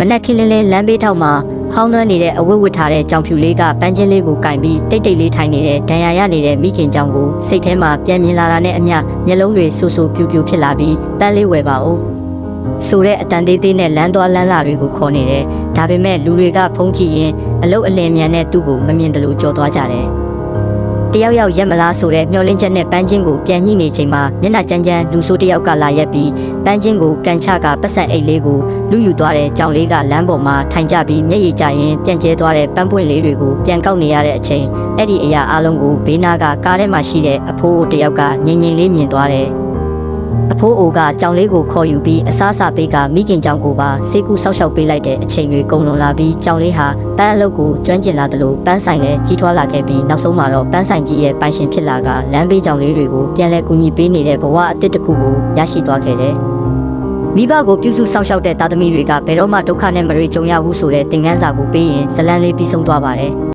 မနက်ခင်းလင်းလင်းလမ်းဘေးထောက်မှာဟောင်းနှွမ်းနေတဲ့အဝတ်ဝတ်ထားတဲ့ကြောင်ဖြူလေးကပန်းချင်းလေးကိုကင်ပြီးတိတ်တိတ်လေးထိုင်နေတဲ့ဒဏ်ရာရနေတဲ့မိခင်ကြောင်ကိုစိတ်ထဲမှာပြန်မြင်လာတာနဲ့အမျှမျက်လုံးတွေဆူဆူပြူပြူဖြစ်လာပြီးပန်းလေးဝယ်ပါဦးဆိုတဲ့အတန်သေးသေးနဲ့လမ်းသွားလမ်းလာတွေကိုခေါ်နေတယ်ဒါပေမဲ့လူတွေကဖုံးကြည့်ရင်အလုတ်အလင်မြန်နဲ့သူ့ကိုမမြင်တယ်လို့ကြော်သွားကြတယ်တယောက်ယောက်ရက်မလားဆိုတဲ့မျောလင်းချက်နဲ့ပန်းချင်းကိုပြန်ညှိနေချိန်မှာမျက်နှာကြမ်းကြမ်းလူဆိုးတယောက်ကလာရက်ပြီးပန်းချင်းကိုကန်ချကပတ်စံအိတ်လေးကိုလူယူသွားတဲ့ကြောင်လေးကလမ်းပေါ်မှာထိုင်ကြပြီးမျက်ရည်ကျရင်ပြန့်ကျဲသွားတဲ့ပန်းပွင့်လေးတွေကိုပြန်ကောက်နေရတဲ့အချိန်အဲ့ဒီအရာအလုံးကိုဘေးနားကကားထဲမှာရှိတဲ့အဖိုးအိုတယောက်ကငြိမ်ငြိမ်လေးမြင်သွားတယ်အဖိုးအိုကကြောင်လေးကိုခေါ်ယူပြီးအစားအစာပေးကမိခင်ကြောင်ကိုပါစေကူဆောက်ရှောက်ပေးလိုက်တဲ့အချိန်တွေကုန်လွန်လာပြီးကြောင်လေးဟာပန်းအလုပ်ကိုကျွမ်းကျင်လာသလိုပန်းဆိုင်လည်းကြီးထွားလာခဲ့ပြီးနောက်ဆုံးမှာတော့ပန်းဆိုင်ကြီးရဲ့ပိုင်ရှင်ဖြစ်လာကလမ်းဘေးကြောင်လေးတွေကိုပြန်လဲကူညီပေးနေတဲ့ဘဝအသစ်တစ်ခုကိုရရှိသွားခဲ့တယ်မိဘကိုပြုစုစောင့်ရှောက်တဲ့သားသမီးတွေကဘယ်တော့မှဒုက္ခနဲ့မတွေကြုံရဘူးဆိုတဲ့သင်ခန်းစာကိုပေးရင်ဇလန်းလေးပြီးဆုံးသွားပါတယ်